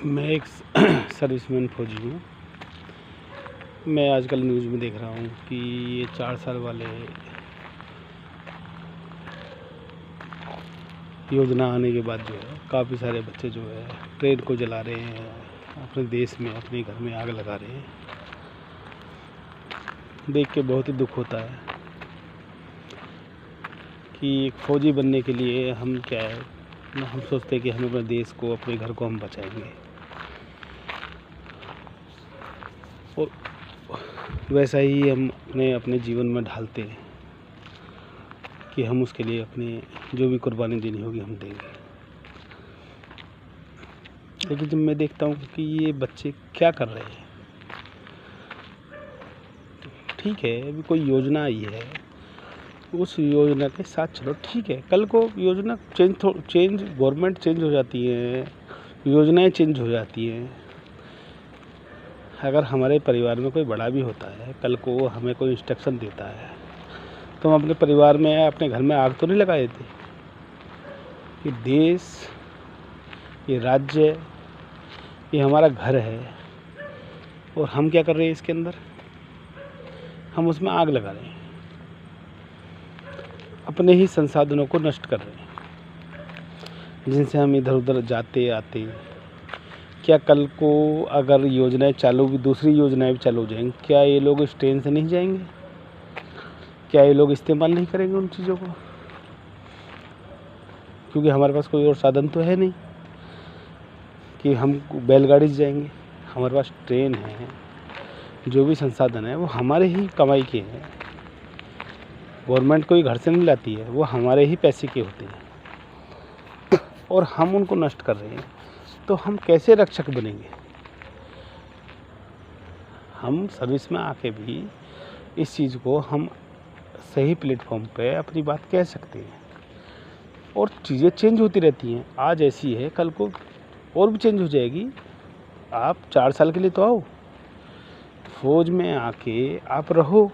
मैं एक सर्विसमैन फौजी हूँ। मैं आजकल न्यूज़ में देख रहा हूँ कि ये 4 साल वाले योजना आने के बाद जो है काफ़ी सारे बच्चे जो है ट्रेन को जला रहे हैं, अपने देश में अपने घर में आग लगा रहे हैं। देख के बहुत ही दुख होता है कि एक फ़ौजी बनने के लिए हम क्या है हम सोचते हैं कि हम अपने देश को, अपने घर को हम बचाएंगे, और वैसा ही हम अपने जीवन में ढालते हैं कि हम उसके लिए अपने जो भी कुर्बानी देनी होगी हम देंगे। लेकिन जब मैं देखता हूँ कि ये बच्चे क्या कर रहे हैं, ठीक है अभी कोई योजना आई है, उस योजना के साथ चलो, ठीक है कल को योजना चेंज गवर्नमेंट चेंज हो जाती है, योजनाएं चेंज हो जाती हैं। अगर हमारे परिवार में कोई बड़ा भी होता है, कल को हमें कोई इंस्ट्रक्शन देता है, तो हम अपने परिवार में, अपने घर में आग तो नहीं लगा देते। ये देश, ये राज्य, ये हमारा घर है, और हम क्या कर रहे हैं इसके अंदर, हम उसमें आग लगा रहे हैं, अपने ही संसाधनों को नष्ट कर रहे हैं, जिनसे हम इधर उधर जाते आते। क्या कल को अगर योजनाएं चालू भी, दूसरी योजनाएं भी चालू हो जाएंगी, क्या ये लोग इस ट्रेन से नहीं जाएंगे? क्या ये लोग इस्तेमाल नहीं करेंगे उन चीज़ों को? क्योंकि हमारे पास कोई और साधन तो है नहीं कि हम बैलगाड़ी से जाएंगे। हमारे पास ट्रेन है, जो भी संसाधन है वो हमारे ही कमाई के हैं। गवर्नमेंट कोई घर से नहीं लाती है, वो हमारे ही पैसे के होते हैं, और हम उनको नष्ट कर रहे हैं। तो हम कैसे रक्षक बनेंगे? हम सर्विस में आके भी इस चीज़ को हम सही प्लेटफॉर्म पे अपनी बात कह सकते हैं, और चीज़ें चेंज होती रहती हैं। आज ऐसी है, कल को और भी चेंज हो जाएगी। आप 4 साल के लिए तो आओ, फौज में आके आप रहो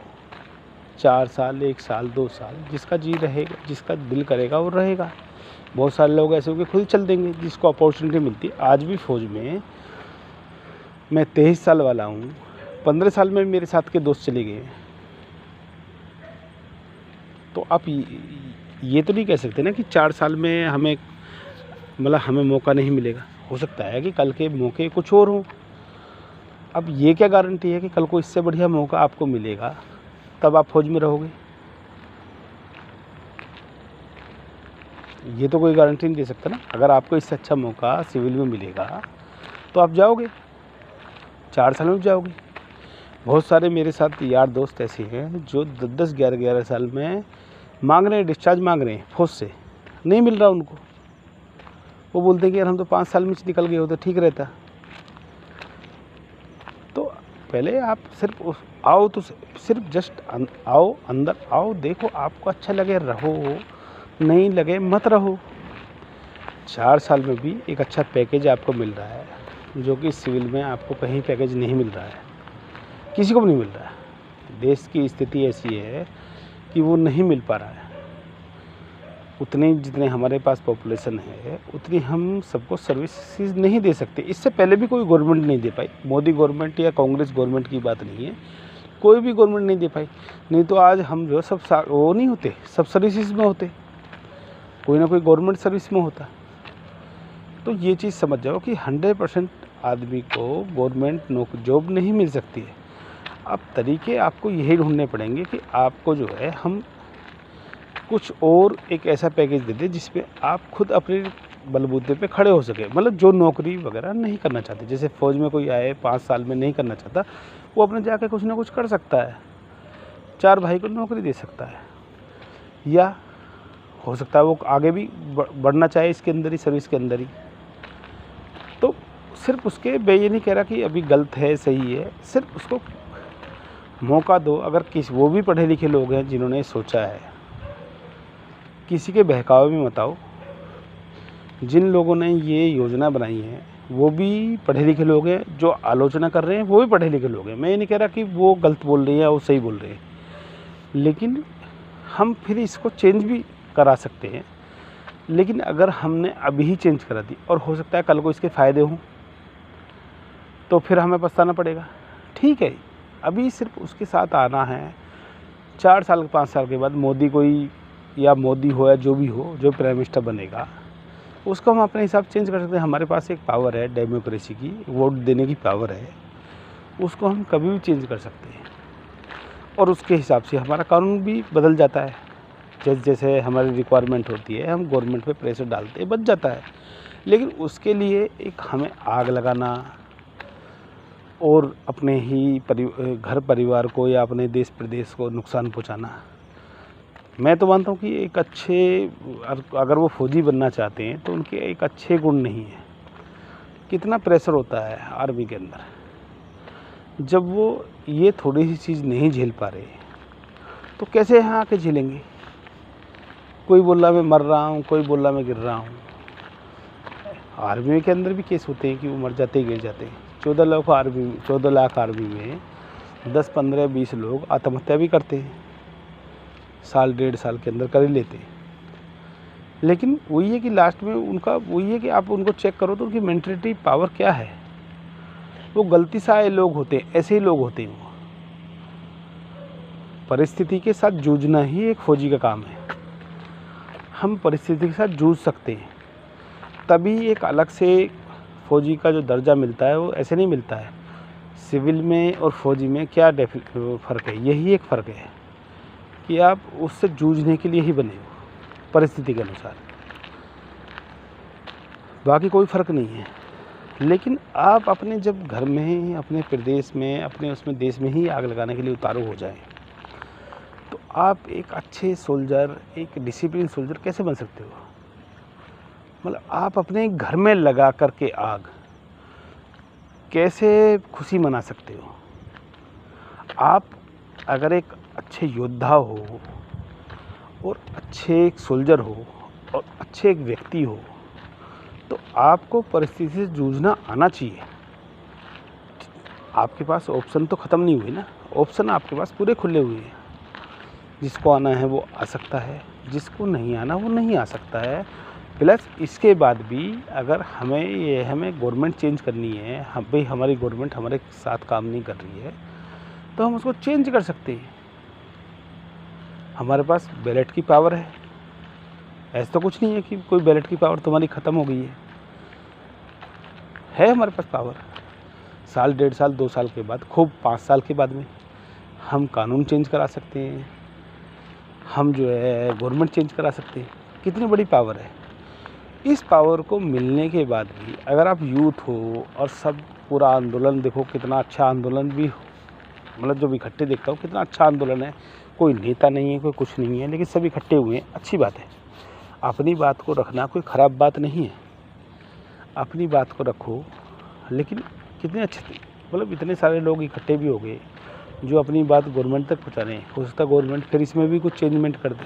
4 साल, 1 साल, 2 साल, जिसका जी रहेगा, जिसका दिल करेगा वो रहेगा। बहुत सारे लोग ऐसे होंगे खुद ही चल देंगे, जिसको अपॉर्चुनिटी मिलती है। आज भी फौज में मैं 23 साल वाला हूँ, 15 साल में मेरे साथ के दोस्त चले गए। तो आप ये तो नहीं कह सकते ना कि 4 साल में हमें मौका नहीं मिलेगा। हो सकता है कि कल के मौके कुछ और हों। अब ये क्या गारंटी है कि कल को इससे बढ़िया मौका आपको मिलेगा तब आप फौज में रहोगे? ये तो कोई गारंटी नहीं दे सकता ना। अगर आपको इससे अच्छा मौका सिविल में मिलेगा तो आप जाओगे, 4 साल में जाओगे। बहुत सारे मेरे साथ यार दोस्त ऐसे हैं जो 10-10, 11-11 साल में मांग रहे हैं, डिस्चार्ज मांग रहे हैं फौज से, नहीं मिल रहा उनको। वो बोलते हैं कि यार हम तो 5 साल में निकल गए होते ठीक रहता। तो पहले आप सिर्फ आओ, तो सिर्फ जस्ट आओ, अंदर आओ, देखो आपको अच्छा लगे रहो, नहीं लगे मत रहो। 4 साल में भी एक अच्छा पैकेज आपको मिल रहा है, जो कि सिविल में आपको कहीं पैकेज नहीं मिल रहा है, किसी को भी नहीं मिल रहा है। देश की स्थिति ऐसी है कि वो नहीं मिल पा रहा है। उतने जितने हमारे पास पॉपुलेशन है, उतनी हम सबको सर्विसेज नहीं दे सकते। इससे पहले भी कोई गवर्नमेंट नहीं दे पाई। मोदी गवर्नमेंट या कांग्रेस गवर्नमेंट की बात नहीं है, कोई भी गवर्नमेंट नहीं दे पाई। नहीं तो आज हम जो सब वो नहीं होते, सब सर्विसेज में होते, कोई ना कोई गवर्नमेंट सर्विस में होता। तो ये चीज़ समझ जाओ कि 100% आदमी को गवर्नमेंट नौकरी जॉब नहीं मिल सकती है। अब तरीके आपको यही ढूंढने पड़ेंगे कि आपको जो है हम कुछ और एक ऐसा पैकेज दे दें जिसमें आप खुद अपने बलबूते पे खड़े हो सके। मतलब जो नौकरी वगैरह नहीं करना चाहते, जैसे फ़ौज में कोई आए 5 साल में नहीं करना चाहता, वो अपने जाके कुछ ना कुछ कर सकता है, 4 भाई को नौकरी दे सकता है, या हो सकता है वो आगे भी बढ़ना चाहे इसके अंदर ही, सर्विस के अंदर ही। तो सिर्फ उसके, मैं ये नहीं कह रहा कि अभी गलत है सही है, सिर्फ उसको मौका दो। अगर वो भी पढ़े लिखे लोग हैं जिन्होंने सोचा है, किसी के बहकावे में मत आओ। जिन लोगों ने ये योजना बनाई है वो भी पढ़े लिखे लोग हैं, जो आलोचना कर रहे हैं वो भी पढ़े लिखे लोग हैं। मैं ये नहीं कह रहा कि वो गलत बोल रहे हैं या वो सही बोल रहे हैं, लेकिन हम फिर इसको चेंज भी करा सकते हैं। लेकिन अगर हमने अभी ही चेंज करा दी, और हो सकता है कल को इसके फ़ायदे हों, तो फिर हमें पछताना पड़ेगा। ठीक है, अभी सिर्फ उसके साथ आना है। 4 साल 5 साल के बाद मोदी कोई या मोदी हो या जो भी हो, जो प्राइम मिनिस्टर बनेगा, उसको हम अपने हिसाब चेंज कर सकते हैं। हमारे पास एक पावर है डेमोक्रेसी की, वोट देने की पावर है, उसको हम कभी भी चेंज कर सकते हैं और उसके हिसाब से हमारा कानून भी बदल जाता है। जैसे जैसे हमारी रिक्वायरमेंट होती है, हम गवर्नमेंट पे प्रेशर डालते हैं, बच जाता है। लेकिन उसके लिए एक हमें आग लगाना और अपने ही घर परिवार को या अपने देश प्रदेश को नुकसान पहुंचाना, मैं तो मानता हूँ कि एक अच्छे, अगर वो फौजी बनना चाहते हैं तो उनके एक अच्छे गुण नहीं है। कितना प्रेशर होता है आर्मी के अंदर, जब वो ये थोड़ी सी चीज़ नहीं झेल पा रहे तो कैसे यहाँ आके झेलेंगे। कोई बोल रहा मैं मर रहा हूँ, कोई बोल रहा मैं गिर रहा हूँ। आर्मी के अंदर भी केस होते हैं कि वो मर जाते ही गिर जाते हैं। 14 लाख आर्मी में 10 15 20 लोग आत्महत्या भी करते हैं, साल 1.5 साल के अंदर कर ही लेते हैं। लेकिन वही है कि लास्ट में उनका वही है कि आप उनको चेक करो तो उनकी मेंटलिटी पावर क्या है। वो गलती से आए लोग होते हैं, ऐसे ही लोग होते हैं। वो परिस्थिति के साथ जूझना ही एक फौजी का काम है। हम परिस्थिति के साथ जूझ सकते हैं, तभी एक अलग से फौजी का जो दर्जा मिलता है वो ऐसे नहीं मिलता है। सिविल में और फौजी में क्या फ़र्क है, यही एक फ़र्क है कि आप उससे जूझने के लिए ही बने हो परिस्थिति के अनुसार, बाकी कोई फ़र्क नहीं है। लेकिन आप अपने जब घर में, अपने प्रदेश में, अपने उसमें देश में ही आग लगाने के लिए उतारू हो जाएं, तो आप एक अच्छे सोल्जर, एक डिसिप्लिन सोल्जर कैसे बन सकते हो। मतलब आप अपने घर में लगा करके आग कैसे खुशी मना सकते हो। आप अगर एक अच्छे योद्धा हो और अच्छे एक सोल्जर हो और अच्छे एक व्यक्ति हो तो आपको परिस्थिति से जूझना आना चाहिए। आपके पास ऑप्शन तो ख़त्म नहीं हुए ना, ऑप्शन आपके पास पूरे खुले हुए हैं। जिसको आना है वो आ सकता है, जिसको नहीं आना वो नहीं आ सकता है। प्लस इसके बाद भी अगर हमें गवर्नमेंट चेंज करनी है, हम भाई हमारी गवर्नमेंट हमारे साथ काम नहीं कर रही है तो हम उसको चेंज कर सकते हैं। हमारे पास बैलेट की पावर है। ऐसा तो कुछ नहीं है कि कोई बैलेट की पावर तुम्हारी ख़त्म हो गई है हमारे पास पावर। साल 1.5 साल 2 साल के बाद, खूब 5 साल के बाद में हम कानून चेंज करा सकते हैं, हम जो है गवर्नमेंट चेंज करा सकते हैं। कितनी बड़ी पावर है। इस पावर को मिलने के बाद भी अगर आप यूथ हो और सब पूरा आंदोलन देखो, कितना अच्छा आंदोलन भी, मतलब जो इकट्ठे देखता हूँ कितना अच्छा आंदोलन है। कोई नेता नहीं है, कोई कुछ नहीं है, लेकिन सब इकट्ठे हुए हैं, अच्छी बात है। अपनी बात को रखना कोई ख़राब बात नहीं है, अपनी बात को रखो। लेकिन कितने अच्छे थे, मतलब इतने सारे लोग इकट्ठे भी हो गए जो अपनी बात गवर्नमेंट तक पहुँचा रहे हैं। हो सकता है गवर्नमेंट फिर इसमें भी कुछ चेंजमेंट कर दे,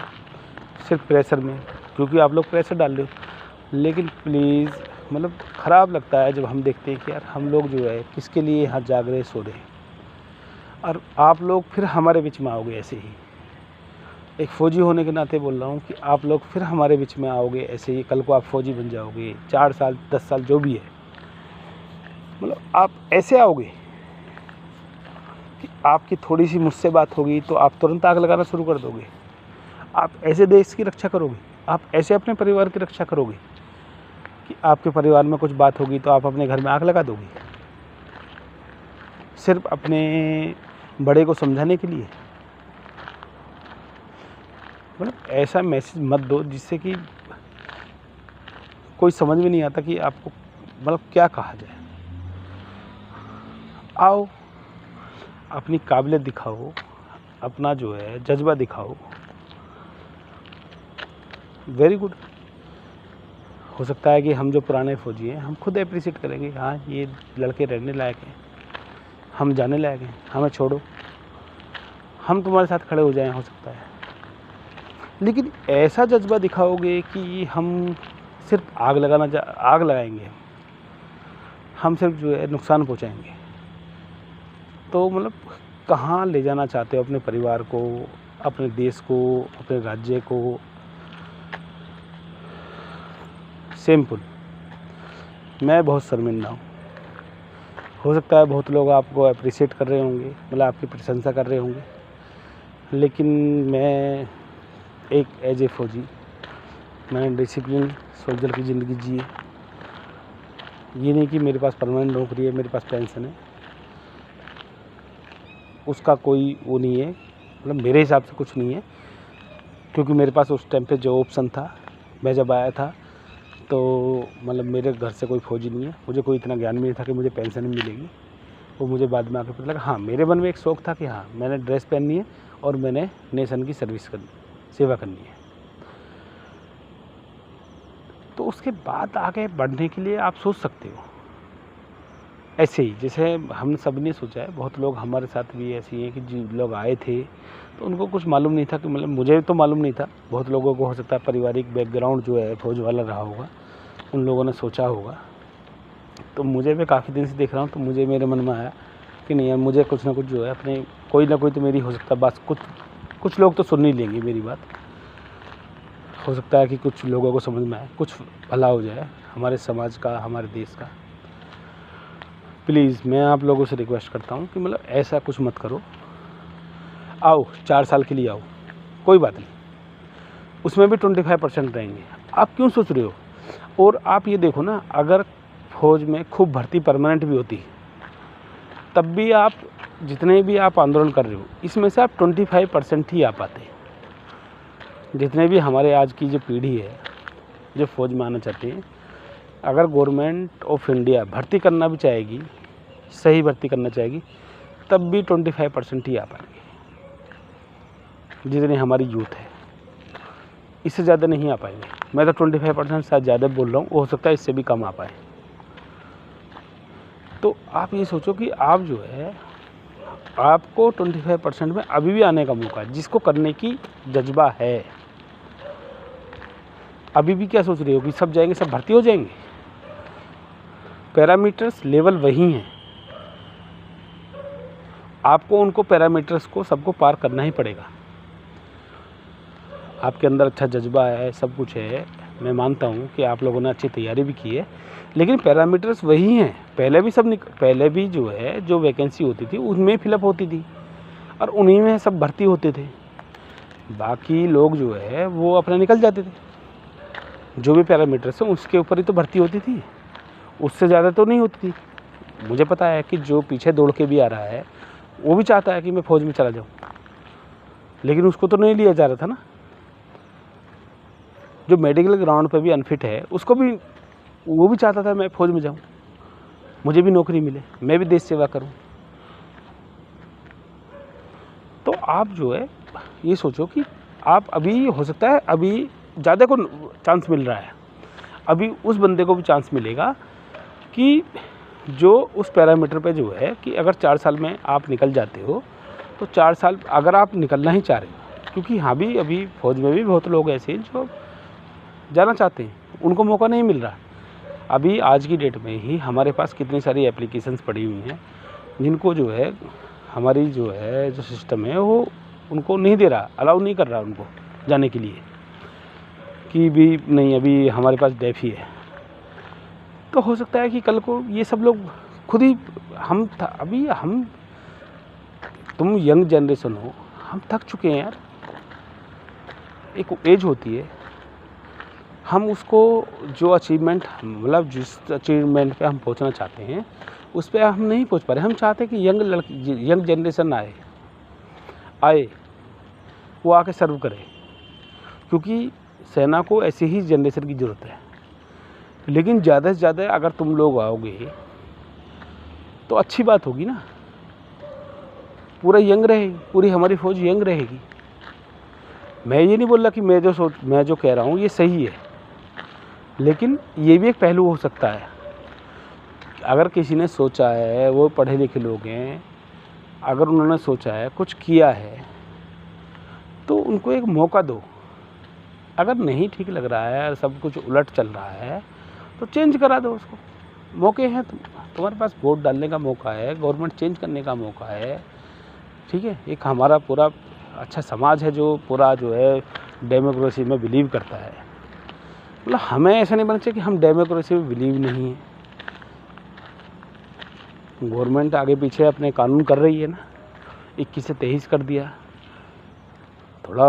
सिर्फ प्रेशर में, क्योंकि आप लोग प्रेशर डाल रहे हो। लेकिन प्लीज़, मतलब ख़राब लगता है जब हम देखते हैं कि यार हम लोग जो है किसके लिए यहाँ जाग रहे, सो रहे, और आप लोग फिर हमारे बीच में आओगे ऐसे ही। एक फ़ौजी होने के नाते बोल रहा हूँ कि आप लोग फिर हमारे बीच में आओगे ऐसे ही। कल को आप फ़ौजी बन जाओगे, 4 साल 10 साल जो भी है, मतलब आप ऐसे आओगे कि आपकी थोड़ी सी मुझसे बात होगी तो आप तुरंत आग लगाना शुरू कर दोगे। आप ऐसे देश की रक्षा करोगे, आप ऐसे अपने परिवार की रक्षा करोगे कि आपके परिवार में कुछ बात होगी तो आप अपने घर में आग लगा दोगे, सिर्फ अपने बड़े को समझाने के लिए। मतलब ऐसा मैसेज मत दो जिससे कि कोई समझ में नहीं आता कि आपको मतलब क्या कहा जाए। आओ, अपनी काबिलियत दिखाओ, अपना जो है जज्बा दिखाओ। Very good. हो सकता है कि हम जो पुराने फौजी हैं हम खुद अप्रिशिएट करेंगे, हाँ ये लड़के रहने लायक हैं, हम जाने लायक हैं, हमें छोड़ो, हम तुम्हारे साथ खड़े हो जाएं, हो सकता है। लेकिन ऐसा जज्बा दिखाओगे कि हम सिर्फ आग लगाएंगे, हम सिर्फ जो है नुकसान पहुंचाएंगे, तो मतलब कहाँ ले जाना चाहते हो अपने परिवार को, अपने देश को, अपने राज्य को। सिंपल। मैं बहुत शर्मिंदा हूँ हो सकता है बहुत लोग आपको अप्रिशिएट कर रहे होंगे, मतलब आपकी प्रशंसा कर रहे होंगे, लेकिन मैं एक एज ए फौजी, मैंने डिसिप्लिन सोल्जर की ज़िंदगी जी है। ये नहीं कि मेरे पास परमानेंट नौकरी है, मेरे पास पेंशन है, उसका कोई वो नहीं है, मतलब मेरे हिसाब से कुछ नहीं है, क्योंकि मेरे पास उस टाइम पे जो ऑप्शन था, मैं जब आया था तो मतलब मेरे घर से कोई फौजी नहीं है, मुझे कोई इतना ज्ञान भी नहीं था कि मुझे पेंशन ही मिलेगी। वो मुझे बाद में आके पता लगा। हाँ, मेरे मन में एक शौक़ था कि हाँ, मैंने ड्रेस पहननी है और मैंने नेशन की सर्विस करनी, सेवा करनी है। तो उसके बाद आगे बढ़ने के लिए आप सोच सकते हो ऐसे ही, जैसे हम सब ने सोचा है। बहुत लोग हमारे साथ भी ऐसे ही हैं कि जो लोग आए थे तो उनको कुछ मालूम नहीं था कि, मतलब मुझे तो मालूम नहीं था, बहुत लोगों को हो सकता है पारिवारिक बैकग्राउंड जो है फौज वाला रहा होगा, उन लोगों ने सोचा होगा। तो मुझे मैं काफ़ी दिन से देख रहा हूँ, तो मुझे मेरे मन में आया कि नहीं यार, मुझे कुछ ना कुछ जो है अपने, कोई ना कोई तो मेरी हो सकता है बात, कुछ लोग तो सुन नहीं लेंगे मेरी बात। हो सकता है कि कुछ लोगों को समझ में आए, कुछ भला हो जाए हमारे समाज का, हमारे देश का। प्लीज़ मैं आप लोगों से रिक्वेस्ट करता हूँ कि मतलब ऐसा कुछ मत करो। आओ 4 साल के लिए आओ, कोई बात नहीं, उसमें भी 25% रहेंगे। आप क्यों सोच रहे हो? और आप ये देखो ना, अगर फौज में खूब भर्ती परमानेंट भी होती तब भी आप जितने भी आप आंदोलन कर रहे हो, इसमें से आप 25% ही आ पाते। जितने भी हमारे आज की जो पीढ़ी है जो फौज में आना चाहते हैं, अगर गवर्नमेंट ऑफ इंडिया भर्ती करना भी चाहेगी, सही भर्ती करना चाहेगी, तब भी 25% ही आ पाएंगे जितनी हमारी यूथ है, इससे ज़्यादा नहीं आ पाएंगे। मैं तो 25% शायद ज़्यादा बोल रहा हूँ, हो सकता है इससे भी कम आ पाए। तो आप ये सोचो कि आप जो है, आपको 25% में अभी भी आने का मौका है, जिसको करने की जज्बा है। अभी भी क्या सोच रहे हो कि सब जाएंगे, सब भर्ती हो जाएंगे? पैरामीटर्स लेवल वही हैं, आपको उनको पैरामीटर्स को सबको पार करना ही पड़ेगा। आपके अंदर अच्छा जज्बा है, सब कुछ है, मैं मानता हूँ कि आप लोगों ने अच्छी तैयारी भी की है, लेकिन पैरामीटर्स वही हैं। पहले भी जो है, जो वैकेंसी होती थी उनमें फिलअप होती थी और उन्हीं में सब भर्ती होते थे। बाकी लोग जो है वो अपना निकल जाते थे। जो भी पैरामीटर्स हैं उसके ऊपर ही तो भर्ती होती थी, उससे ज़्यादा तो नहीं होती थी। मुझे पता है कि जो पीछे दौड़ के भी आ रहा है वो भी चाहता है कि मैं फ़ौज में चला जाऊँ, लेकिन उसको तो नहीं लिया जा रहा था ना। जो मेडिकल ग्राउंड पे भी अनफिट है, उसको भी, वो भी चाहता था मैं फ़ौज में जाऊँ, मुझे भी नौकरी मिले, मैं भी देश सेवा करूँ। तो आप जो है ये सोचो कि आप अभी, हो सकता है अभी ज़्यादा को चांस मिल रहा है, अभी उस बंदे को भी चांस मिलेगा कि जो उस पैरामीटर पे जो है कि अगर 4 साल में आप निकल जाते हो, तो 4 साल अगर आप निकलना ही चाह रहे हो, क्योंकि हाँ भी अभी फ़ौज में भी बहुत लोग ऐसे हैं जो जाना चाहते हैं, उनको मौका नहीं मिल रहा। अभी आज की डेट में ही हमारे पास कितनी सारी एप्लीकेशंस पड़ी हुई हैं जिनको जो है हमारी जो है जो सिस्टम है वो उनको नहीं दे रहा, अलाउ नहीं कर रहा उनको जाने के लिए, कि भी नहीं अभी हमारे पास डेफ ही है। तो हो सकता है कि कल को ये सब लोग खुद ही, तुम यंग जनरेशन हो, हम थक चुके हैं यार। एक एज होती है, हम उसको जो अचीवमेंट, मतलब जिस अचीवमेंट पे हम पहुंचना चाहते हैं उस पे हम नहीं पहुंच पा रहे। हम चाहते हैं कि यंग जनरेशन आए, वो आके सर्व करे, क्योंकि सेना को ऐसी ही जनरेशन की ज़रूरत है। लेकिन ज़्यादा से ज़्यादा अगर तुम लोग आओगे तो अच्छी बात होगी ना, पूरा यंग रहेगी, पूरी हमारी फ़ौज यंग रहेगी। मैं ये नहीं बोल रहा कि मैं जो कह रहा हूँ ये सही है, लेकिन ये भी एक पहलू हो सकता है। अगर किसी ने सोचा है, वो पढ़े लिखे लोग हैं, अगर उन्होंने सोचा है, कुछ किया है, तो उनको एक मौका दो। अगर नहीं ठीक लग रहा है, सब कुछ उलट चल रहा है, तो चेंज करा दो उसको। मौके हैं, तुम्हारे पास वोट डालने का मौका है, गवर्नमेंट चेंज करने का मौका है, ठीक है। एक हमारा पूरा अच्छा समाज है जो पूरा जो है डेमोक्रेसी में बिलीव करता है। मतलब हमें ऐसा नहीं बनना चाहिए कि हम डेमोक्रेसी में बिलीव नहीं हैं। गवर्नमेंट आगे पीछे अपने कानून कर रही है ना, 21 से 23 कर दिया। थोड़ा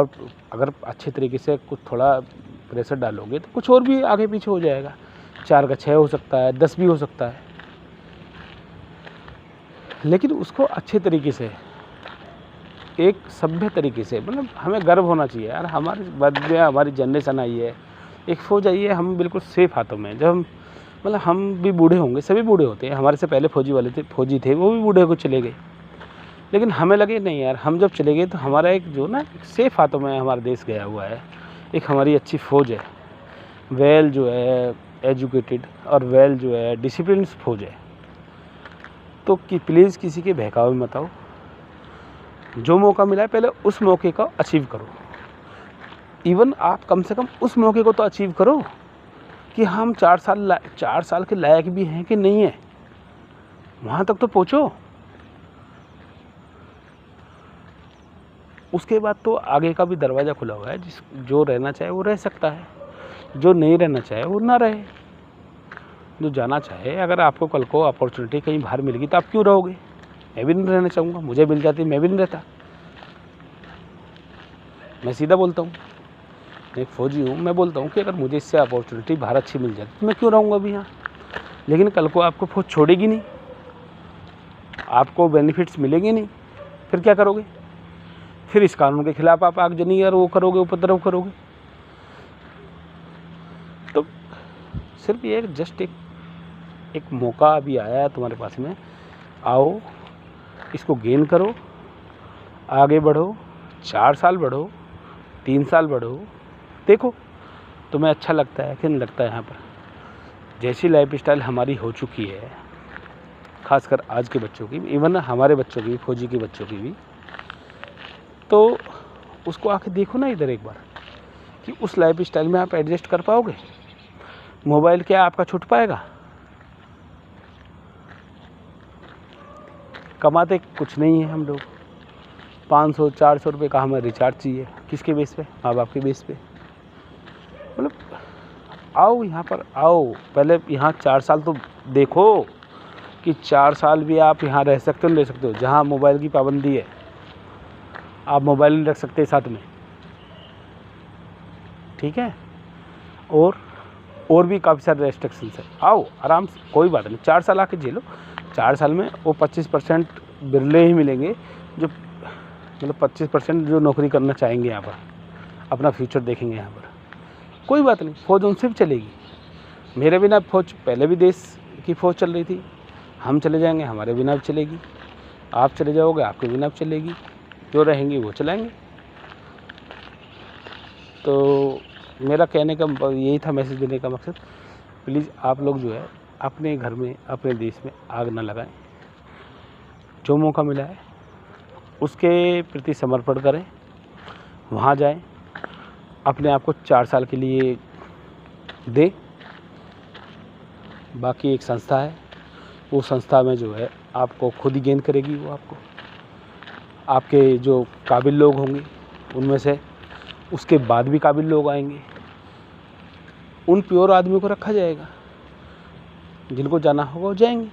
अगर अच्छे तरीके से कुछ थोड़ा प्रेशर डालोगे तो कुछ और भी आगे पीछे हो जाएगा। 4 का 6 हो सकता है, 10 भी हो सकता है, लेकिन उसको अच्छे तरीके से, एक सभ्य तरीके से, मतलब हमें गर्व होना चाहिए यार, हमारे बाद में हमारी जनरेशन आई है, एक फौज आई है, हम बिल्कुल सेफ हाथों में। जब हम मतलब हम भी बूढ़े होंगे, सभी बूढ़े होते हैं, हमारे से पहले फौजी थे, वो भी बूढ़े को चले गए, लेकिन हमें लगे नहीं यार, हम जब चले गए तो हमारा एक जो ना एक सेफ हाथों में हमारा देश गया हुआ है, एक हमारी अच्छी फ़ौज है, वेल जो है एजुकेटेड और वेल जो है डिसिप्लिन फौज है। तो कि प्लीज़ किसी के बहकावे में मत आओ, जो मौका मिला है पहले उस मौके को अचीव करो। इवन आप कम से कम उस मौके को तो अचीव करो कि हम 4 साल के लायक भी हैं कि नहीं है, वहाँ तक तो पहुँचो। उसके बाद तो आगे का भी दरवाज़ा खुला हुआ है, जो रहना चाहे वो रह सकता है, जो नहीं रहना चाहे वो ना रहे। जो जाना चाहे, अगर आपको कल को अपॉर्चुनिटी कहीं बाहर मिलेगी तो आप क्यों रहोगे? मैं भी नहीं रहना चाहूँगा, मुझे मिल जाती मैं भी नहीं रहता। मैं सीधा बोलता हूँ, मैं एक फ़ौजी हूँ, मैं बोलता हूँ कि अगर मुझे इससे अपॉर्चुनिटी बाहर अच्छी मिल जाती तो मैं क्यों रहूँगा अभी यहाँ। लेकिन कल को आपको फ़ौज छोड़ेगी नहीं, आपको बेनिफिट्स मिलेंगे नहीं, फिर क्या करोगे? फिर इस कानून के खिलाफ आप आगजनी और वो करोगे, उपद्रव करोगे। तो सिर्फ ये जस्ट एक मौका अभी आया है तुम्हारे पास में, आओ इसको गेन करो, आगे बढ़ो, 4 साल बढ़ो, 3 साल बढ़ो, देखो तुम्हें अच्छा लगता है कि नहीं लगता है। यहाँ पर जैसी लाइफ स्टाइल हमारी हो चुकी है, खासकर आज के बच्चों की, इवन हमारे बच्चों की भी, फौजी के बच्चों की भी, तो उसको आके देखो ना इधर एक बार कि उस लाइफ स्टाइल में आप एडजस्ट कर पाओगे। मोबाइल क्या आपका छूट पाएगा? कमाते कुछ नहीं है हम लोग, 500-400 रुपये का हमें रिचार्ज चाहिए, किसके बेस पे? माँ बाप के बेस पे। मतलब आओ यहाँ पर, आओ पहले यहाँ 4 साल तो देखो कि 4 साल भी आप यहाँ रह सकते हो, नहीं रह सकते हो। जहाँ मोबाइल की पाबंदी है, आप मोबाइल नहीं रख सकते साथ में, ठीक है, और भी काफ़ी सारे रेस्ट्रिक्शंस है। आओ आराम से, कोई बात नहीं, 4 साल आके झेलो। 4 साल में वो 25% बिरले ही मिलेंगे जो, मतलब 25% जो नौकरी करना चाहेंगे यहाँ पर, अपना फ्यूचर देखेंगे यहाँ पर। कोई बात नहीं, फ़ौज उनसे भी चलेगी। मेरे बिना फ़ौज, पहले भी देश की फ़ौज चल रही थी, हम चले जाएंगे हमारे बिना भी चलेगी, आप चले जाओगे आपके बिना भी चलेगी, जो रहेंगी वो चलाएंगे। तो मेरा कहने का यही था, मैसेज देने का मकसद, प्लीज़ आप लोग जो है अपने घर में, अपने देश में आग ना लगाएं। जो मौका मिला है उसके प्रति समर्पण करें, वहाँ जाएं, अपने आप को 4 साल के लिए दें। बाकी एक संस्था है, वो संस्था में जो है आपको खुद ही गेन करेगी, वो आपको, आपके जो काबिल लोग होंगे उनमें से उसके बाद भी काबिल लोग आएंगे, उन प्योर आदमियों को रखा जाएगा, जिनको जाना होगा वो जाएंगे,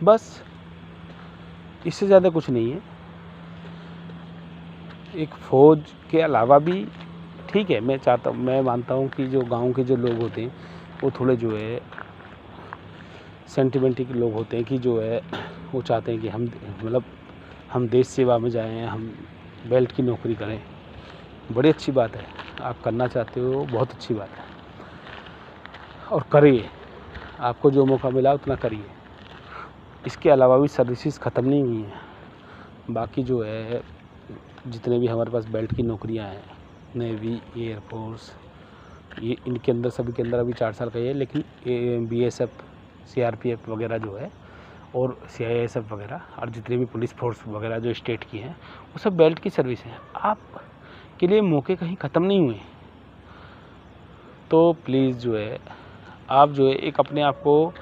बस इससे ज़्यादा कुछ नहीं है। एक फ़ौज के अलावा भी ठीक है, मैं मानता हूँ कि जो गांव के जो लोग होते हैं वो थोड़े जो है सेंटिमेंटल लोग होते हैं, कि जो है वो चाहते हैं कि हम देश सेवा में जाएं, हम बेल्ट की नौकरी करें। बड़ी अच्छी बात है, आप करना चाहते हो, बहुत अच्छी बात है, और करिए, आपको जो मौका मिला उतना करिए। इसके अलावा भी सर्विसेज ख़त्म नहीं हुई हैं। बाकी जो है जितने भी हमारे पास बेल्ट की नौकरियां हैं, नेवी, एयरफोर्स, ये इनके अंदर, सभी के अंदर अभी 4 साल का ही है, लेकिन BSF, CRPF वगैरह जो है, और CISF वगैरह, और जितने भी पुलिस फोर्स वगैरह जो स्टेट की हैं, वो सब बेल्ट की सर्विस हैं। आप के लिए मौके कहीं ख़त्म नहीं हुए। तो प्लीज़ जो है आप जो है एक अपने आप को,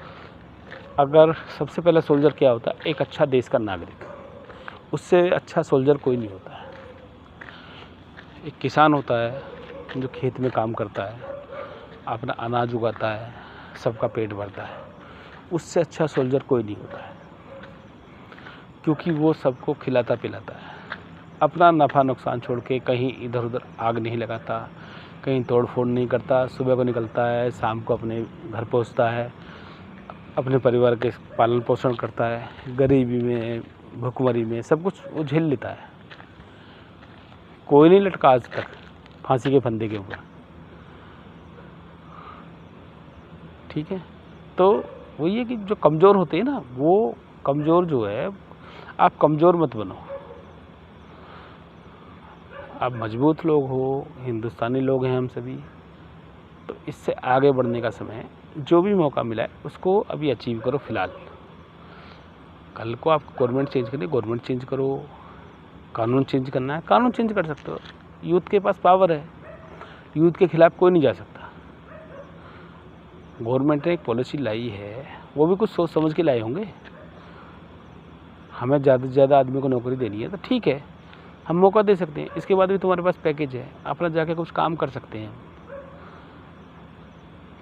अगर सबसे पहला सोल्जर क्या होता है, एक अच्छा देश का नागरिक, उससे अच्छा सोल्जर कोई नहीं होता है। एक किसान होता है जो खेत में काम करता है, अपना अनाज उगाता है, सबका पेट भरता है, उससे अच्छा सोल्जर कोई नहीं होता है। क्योंकि वो सबको खिलाता पिलाता है, अपना नफ़ा नुकसान छोड़ के कहीं इधर उधर आग नहीं लगाता, कहीं तोड़ फोड़ नहीं करता। सुबह को निकलता है, शाम को अपने घर पहुंचता है, अपने परिवार के पालन पोषण करता है, गरीबी में भुखमरी में सब कुछ वो झेल लेता है। कोई नहीं लटका आज तक फांसी के फंदे के ऊपर, ठीक है। तो वो ये कि जो कमज़ोर होते हैं ना, वो कमज़ोर जो है, आप कमज़ोर मत बनो, आप मजबूत लोग हो, हिंदुस्तानी लोग हैं हम सभी। तो इससे आगे बढ़ने का समय है, जो भी मौका मिला है उसको अभी अचीव करो फ़िलहाल। कल को आपको गवर्नमेंट चेंज करनी है, गवर्नमेंट चेंज करो, कानून चेंज करना है, कानून चेंज कर सकते हो। यूथ के पास पावर है, यूथ के खिलाफ कोई नहीं जा सकता। गवर्नमेंट ने एक पॉलिसी लाई है, वो भी कुछ सोच समझ के लाए होंगे। हमें ज़्यादा से ज़्यादा आदमी को नौकरी देनी है तो ठीक है, हम मौका दे सकते हैं। इसके बाद भी तुम्हारे पास पैकेज है, अपना जाके कुछ काम कर सकते हैं।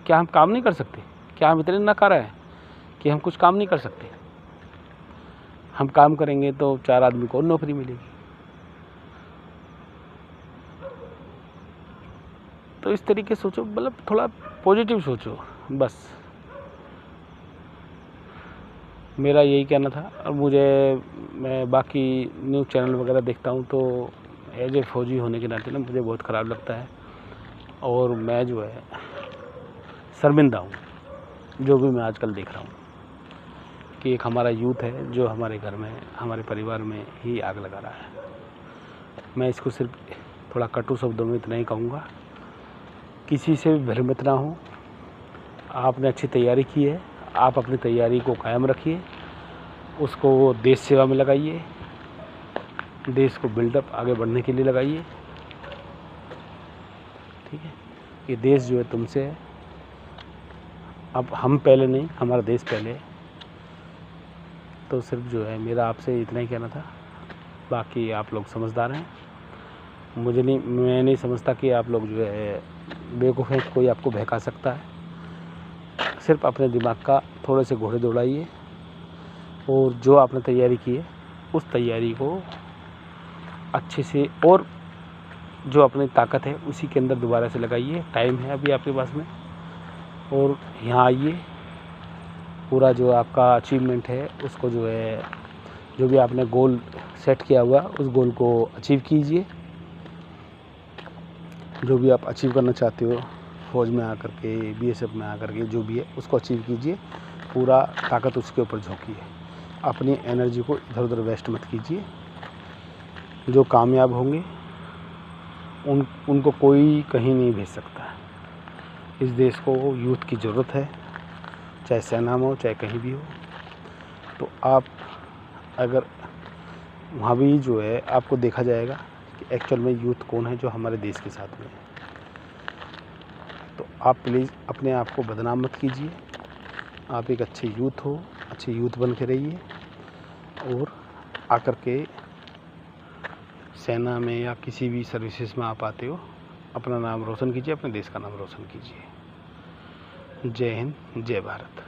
क्या हम काम नहीं कर सकते? क्या हम इतने नकारा है कि हम कुछ काम नहीं कर सकते? हम काम करेंगे तो 4 आदमी को नौकरी मिलेगी। तो इस तरीके से सोचो, मतलब थोड़ा पॉजिटिव सोचो बस। मेरा यही कहना था। और मैं बाकी न्यूज़ चैनल वगैरह देखता हूँ तो एज ए फौजी होने के नाते ना मुझे बहुत ख़राब लगता है, और मैं जो है शर्मिंदा हूँ जो भी मैं आजकल देख रहा हूँ कि एक हमारा यूथ है जो हमारे घर में, हमारे परिवार में ही आग लगा रहा है। मैं इसको सिर्फ थोड़ा कटु शब्दों में इतना ही कहूँगा, किसी से भी भ्रमित ना हो। आपने अच्छी तैयारी की है, आप अपनी तैयारी को कायम रखिए, उसको देश सेवा में लगाइए, देश को बिल्डअप आगे बढ़ने के लिए लगाइए, ठीक है। ये देश जो है तुमसे है, अब हम पहले नहीं, हमारा देश पहले। तो सिर्फ जो है मेरा आपसे इतना ही कहना था। बाकी आप लोग समझदार हैं, मैं नहीं समझता कि आप लोग जो है बेवकूफ़ हैं, कोई आपको बहका सकता है। सिर्फ अपने दिमाग का थोड़े से घोड़े दौड़ाइए, और जो आपने तैयारी की है उस तैयारी को अच्छे से, और जो अपनी ताकत है उसी के अंदर दोबारा से लगाइए। टाइम है अभी आपके पास में, और यहाँ आइए, पूरा जो आपका अचीवमेंट है उसको जो है, जो भी आपने गोल सेट किया हुआ उस गोल को अचीव कीजिए। जो भी आप अचीव करना चाहते हो, फ़ौज में आकर के, बीएसएफ में आकर के, जो भी है उसको अचीव कीजिए। पूरा ताकत उसके ऊपर झोंकिए, अपनी एनर्जी को इधर उधर वेस्ट मत कीजिए। जो कामयाब होंगे उनको कोई कहीं नहीं भेज सकता। इस देश को यूथ की ज़रूरत है, चाहे सेना में हो चाहे कहीं भी हो। तो आप अगर वहाँ भी जो है आपको देखा जाएगा कि एक्चुअल में यूथ कौन है जो हमारे देश के साथ में है। तो आप प्लीज़ अपने आप को बदनाम मत कीजिए। आप एक अच्छे यूथ हो, अच्छे यूथ बन के रहिए, और आकर के सेना में या किसी भी सर्विसेज में आप आते हो, अपना नाम रोशन कीजिए, अपने देश का नाम रोशन कीजिए। जय हिंद, जय भारत।